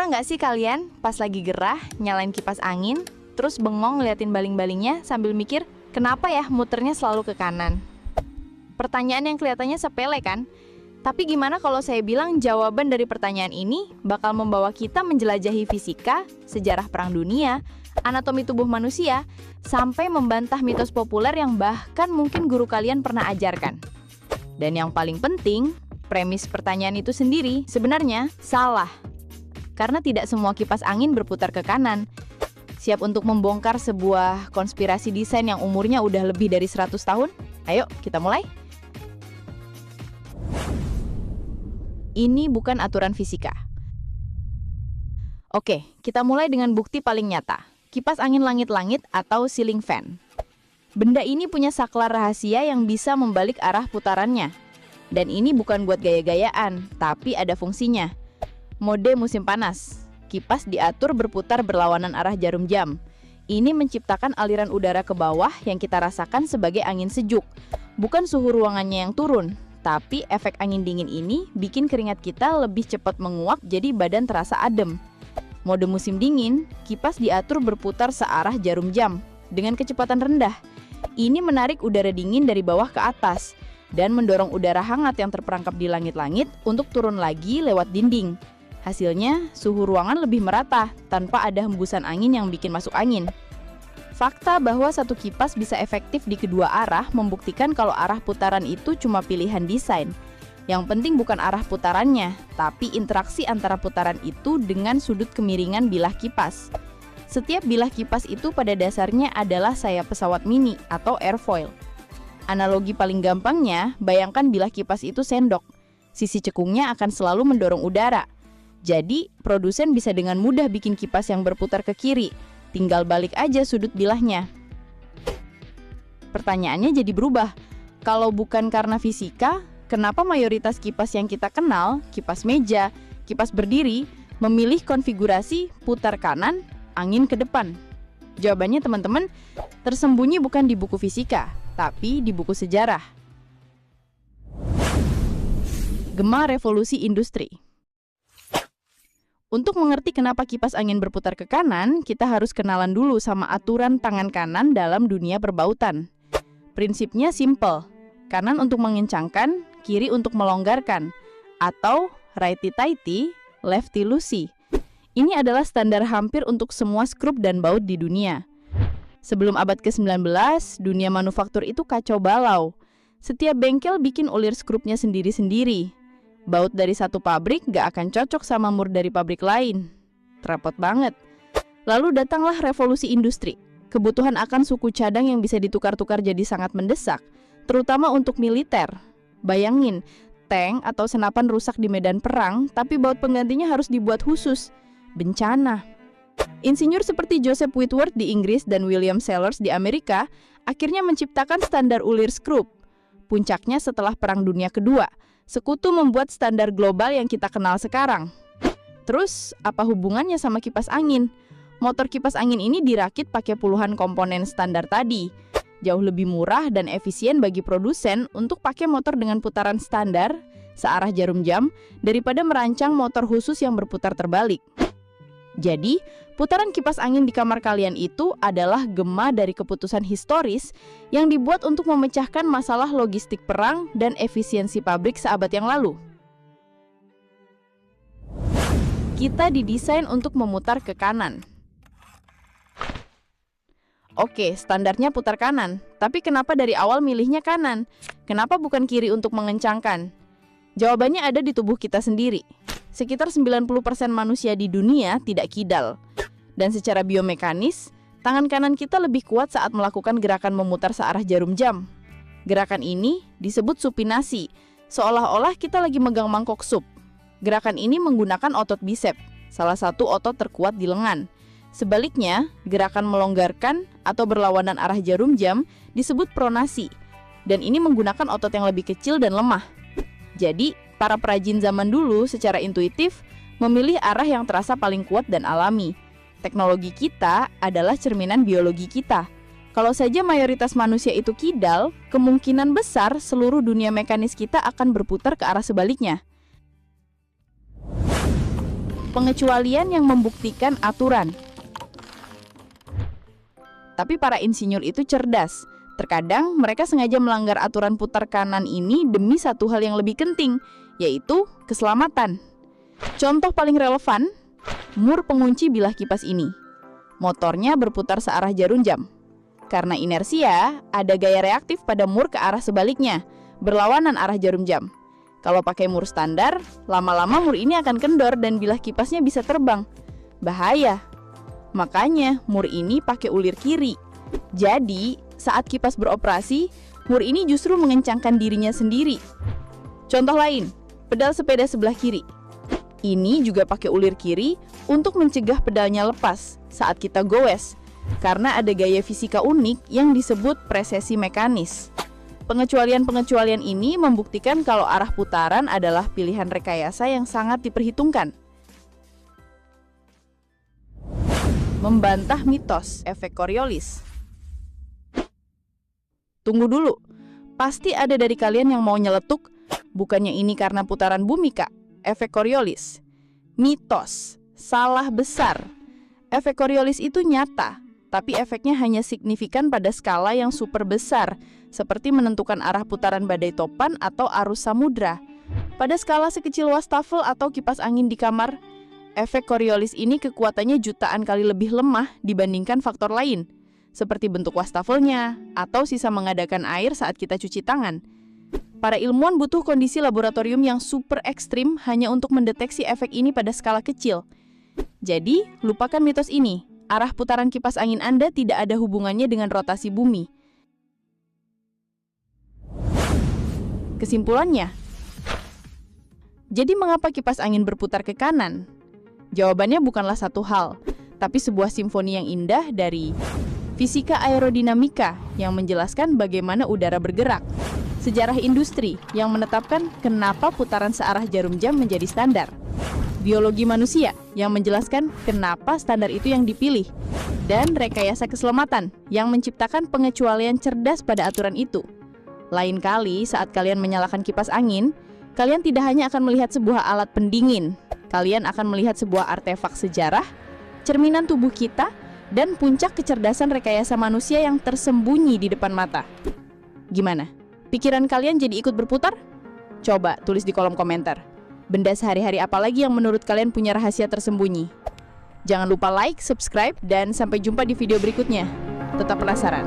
Pernah nggak sih kalian pas lagi gerah nyalain kipas angin, terus bengong ngeliatin baling-balingnya sambil mikir, kenapa ya muternya selalu ke kanan? Pertanyaan yang kelihatannya sepele kan? Tapi gimana kalau saya bilang jawaban dari pertanyaan ini bakal membawa kita menjelajahi fisika, sejarah perang dunia, anatomi tubuh manusia, sampai membantah mitos populer yang bahkan mungkin guru kalian pernah ajarkan. Dan yang paling penting, premis pertanyaan itu sendiri sebenarnya salah. Karena tidak semua kipas angin berputar ke kanan. Siap untuk membongkar sebuah konspirasi desain yang umurnya udah lebih dari 100 tahun? Ayo, kita mulai. Ini bukan aturan fisika. Oke, kita mulai dengan bukti paling nyata. Kipas angin langit-langit atau ceiling fan. Benda ini punya saklar rahasia yang bisa membalik arah putarannya. Dan ini bukan buat gaya-gayaan, tapi ada fungsinya. Mode musim panas. Kipas diatur berputar berlawanan arah jarum jam. Ini menciptakan aliran udara ke bawah yang kita rasakan sebagai angin sejuk. Bukan suhu ruangannya yang turun, tapi efek angin dingin ini bikin keringat kita lebih cepat menguap jadi badan terasa adem. Mode musim dingin, kipas diatur berputar searah jarum jam dengan kecepatan rendah. Ini menarik udara dingin dari bawah ke atas dan mendorong udara hangat yang terperangkap di langit-langit untuk turun lagi lewat dinding. Hasilnya, suhu ruangan lebih merata tanpa ada hembusan angin yang bikin masuk angin. Fakta bahwa satu kipas bisa efektif di kedua arah membuktikan kalau arah putaran itu cuma pilihan desain. Yang penting bukan arah putarannya, tapi interaksi antara putaran itu dengan sudut kemiringan bilah kipas. Setiap bilah kipas itu pada dasarnya adalah sayap pesawat mini atau airfoil. Analogi paling gampangnya, bayangkan bilah kipas itu sendok. Sisi cekungnya akan selalu mendorong udara. Jadi, produsen bisa dengan mudah bikin kipas yang berputar ke kiri. Tinggal balik aja sudut bilahnya. Pertanyaannya jadi berubah. Kalau bukan karena fisika, kenapa mayoritas kipas yang kita kenal, kipas meja, kipas berdiri, memilih konfigurasi putar kanan, angin ke depan? Jawabannya teman-teman, tersembunyi bukan di buku fisika, tapi di buku sejarah. Gema revolusi industri. Untuk mengerti kenapa kipas angin berputar ke kanan, kita harus kenalan dulu sama aturan tangan kanan dalam dunia perbautan. Prinsipnya simple, kanan untuk mengencangkan, kiri untuk melonggarkan, atau righty-tighty, lefty-loosey. Ini adalah standar hampir untuk semua skrup dan baut di dunia. Sebelum abad ke-19, dunia manufaktur itu kacau balau. Setiap bengkel bikin ulir skrupnya sendiri-sendiri. Baut dari satu pabrik gak akan cocok sama mur dari pabrik lain. Repot banget. Lalu datanglah revolusi industri. Kebutuhan akan suku cadang yang bisa ditukar-tukar jadi sangat mendesak, terutama untuk militer. Bayangin, tank atau senapan rusak di medan perang, tapi baut penggantinya harus dibuat khusus. Bencana. Insinyur seperti Joseph Whitworth di Inggris dan William Sellers di Amerika akhirnya menciptakan standar ulir skrup. Puncaknya setelah Perang Dunia Kedua. Sekutu membuat standar global yang kita kenal sekarang. Terus, apa hubungannya sama kipas angin? Motor kipas angin ini dirakit pakai puluhan komponen standar tadi. Jauh lebih murah dan efisien bagi produsen untuk pakai motor dengan putaran standar, searah jarum jam, daripada merancang motor khusus yang berputar terbalik. Jadi, putaran kipas angin di kamar kalian itu adalah gema dari keputusan historis yang dibuat untuk memecahkan masalah logistik perang dan efisiensi pabrik seabad yang lalu. Kita didesain untuk memutar ke kanan. Oke, standarnya putar kanan, tapi kenapa dari awal milihnya kanan? Kenapa bukan kiri untuk mengencangkan? Jawabannya ada di tubuh kita sendiri. Sekitar 90% manusia di dunia tidak kidal. Dan secara biomekanis, tangan kanan kita lebih kuat saat melakukan gerakan memutar searah jarum jam. Gerakan ini disebut supinasi, seolah-olah kita lagi megang mangkok sup. Gerakan ini menggunakan otot bisep, salah satu otot terkuat di lengan. Sebaliknya, gerakan melonggarkan atau berlawanan arah jarum jam disebut pronasi. Dan ini menggunakan otot yang lebih kecil dan lemah. Jadi, para perajin zaman dulu secara intuitif memilih arah yang terasa paling kuat dan alami. Teknologi kita adalah cerminan biologi kita. Kalau saja mayoritas manusia itu kidal, kemungkinan besar seluruh dunia mekanis kita akan berputar ke arah sebaliknya. pengecualian yang membuktikan aturan. Tapi para insinyur itu cerdas. Terkadang mereka sengaja melanggar aturan putar kanan ini demi satu hal yang lebih penting, yaitu keselamatan. Contoh paling relevan, mur pengunci bilah kipas ini. Motornya berputar searah jarum jam. Karena inersia, ada gaya reaktif pada mur ke arah sebaliknya, berlawanan arah jarum jam. Kalau pakai mur standar, lama-lama mur ini akan kendor dan bilah kipasnya bisa terbang. Bahaya. Makanya mur ini pakai ulir kiri. Jadi, saat kipas beroperasi, mur ini justru mengencangkan dirinya sendiri. Contoh lain, pedal sepeda sebelah kiri. Ini juga pakai ulir kiri untuk mencegah pedalnya lepas saat kita goes, karena ada gaya fisika unik yang disebut presesi mekanis. Pengecualian-pengecualian ini membuktikan kalau arah putaran adalah pilihan rekayasa yang sangat diperhitungkan. Membantah mitos efek Coriolis. Tunggu dulu, pasti ada dari kalian yang mau nyeletuk, bukannya ini karena putaran bumi kak, efek Coriolis. Mitos, salah besar. Efek Coriolis itu nyata, tapi efeknya hanya signifikan pada skala yang super besar, seperti menentukan arah putaran badai topan atau arus samudra. Pada skala sekecil wastafel atau kipas angin di kamar, efek Coriolis ini kekuatannya jutaan kali lebih lemah dibandingkan faktor lain, seperti bentuk wastafelnya, atau sisa mengadakan air saat kita cuci tangan. Para ilmuwan butuh kondisi laboratorium yang super ekstrim hanya untuk mendeteksi efek ini pada skala kecil. Jadi, lupakan mitos ini. Arah putaran kipas angin Anda tidak ada hubungannya dengan rotasi bumi. Kesimpulannya, jadi mengapa kipas angin berputar ke kanan? Jawabannya bukanlah satu hal, tapi sebuah simfoni yang indah dari fisika aerodinamika yang menjelaskan bagaimana udara bergerak, sejarah industri yang menetapkan kenapa putaran searah jarum jam menjadi standar, biologi manusia yang menjelaskan kenapa standar itu yang dipilih, dan rekayasa keselamatan yang menciptakan pengecualian cerdas pada aturan itu. Lain kali saat kalian menyalakan kipas angin, kalian tidak hanya akan melihat sebuah alat pendingin, kalian akan melihat sebuah artefak sejarah, cerminan tubuh kita, dan puncak kecerdasan rekayasa manusia yang tersembunyi di depan mata. Gimana? Pikiran kalian jadi ikut berputar? Coba tulis di kolom komentar. Benda sehari-hari apa lagi yang menurut kalian punya rahasia tersembunyi? Jangan lupa like, subscribe, dan sampai jumpa di video berikutnya. Tetap penasaran?